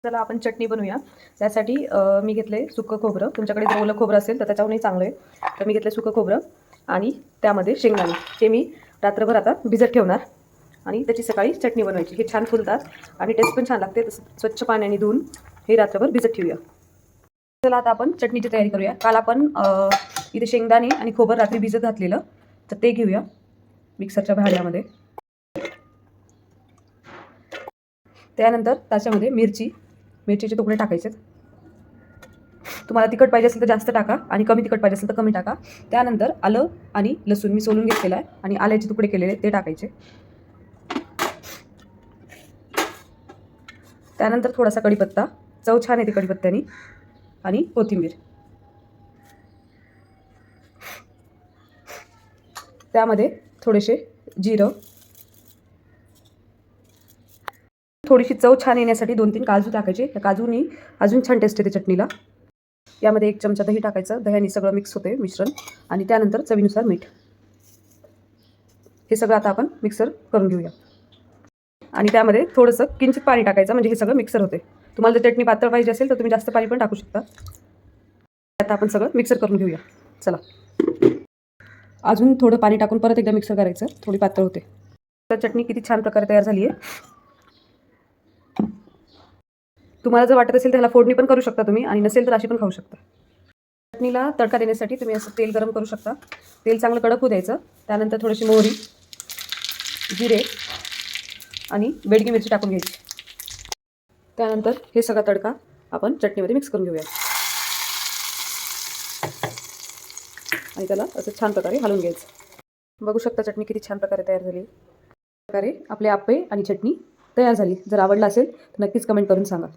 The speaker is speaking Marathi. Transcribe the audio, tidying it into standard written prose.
चला आपण चटणी बनवूया. त्यासाठी मी घेतले सुकं खोबरं. तुमच्याकडे जर ओलं खोबरं असेल तर त्याच्याहूनही चांगलं आहे. तर मी घेतले सुकं खोबरं आणि त्यामध्ये शेंगदाणे. ते मी रात्रभर आता भिजत ठेवणार आणि त्याची सकाळी चटणी बनवायची. हे छान फुलतात आणि टेस्ट पण छान लागते. तसं स्वच्छ पाण्याने धुवून हे रात्रभर भिजत ठेवूया. चला आता आपण चटणीची तयारी करूया. काल आपण इथे शेंगदाणे आणि खोबरं रात्री भिजत घातलेलं, तर ते घेऊया मिक्सरच्या भांड्यामध्ये. त्यानंतर त्याच्यामध्ये मिरचीचे तुकडे टाकायचे. तुम्हाला तिखट पाहिजे असेल तर जास्त टाका आणि कमी तिखट पाहिजे असेल तर कमी टाका. त्यानंतर आलं आणि लसूण मी सोलून घेतलेलं आहे आणि आल्याचे तुकडे केलेले ते टाकायचे. त्यानंतर थोडासा कढीपत्ता, चव छान येते कढीपत्त्याने, आणि कोथिंबीर. त्यामध्ये थोडेसे जिरं, थोडीशी चव छान येण्यासाठी 2-3 काजू टाकायचे. त्या काजूनी अजून छान टेस्ट येते चटणीला. यामध्ये 1 चमचा दही टाकायचं. दह्याने सगळं मिक्स होते मिश्रण. आणि त्यानंतर चवीनुसार मीठ. हे सगळं आता आपण मिक्सर करून घेऊया. आणि त्यामध्ये थोडंसं किंचित पाणी टाकायचं, म्हणजे हे सगळं मिक्सर होते. तुम्हाला जर चटणी पातळ पाहिजे असेल तर तुम्ही जास्त पाणी पण टाकू शकता. आता आपण सगळं मिक्सर करून घेऊया. चला, अजून थोडं पाणी टाकून परत एकदा मिक्सर करायचं. थोडी पातळ होते. तर चटणी किती छान प्रकारे तयार झाली आहे. तुम्हाला जर वाटत असेल तर ह्याला फोडणी पण करू शकता तुम्ही, आणि नसेल तर अशी पण खाऊ शकता. चटणीला तडका देण्यासाठी तुम्ही असं तेल गरम करू शकता. तेल चांगलं कडक होऊ द्यायचं. त्यानंतर थोडीशी मोहरी, जिरे आणि बेडगी मिरची टाकून घ्यायची. त्यानंतर हे सगळा तडका आपण चटणीमध्ये मिक्स करून घेऊया आणि त्याला असं छान प्रकारे हलवून घ्यायचं. बघू शकता चटणी किती छान प्रकारे तयार झाली. प्रकारे आपले आप्पे आणि चटणी तयार झाली. जर आवडला असेल तर नक्कीच कमेंट करून सांगा.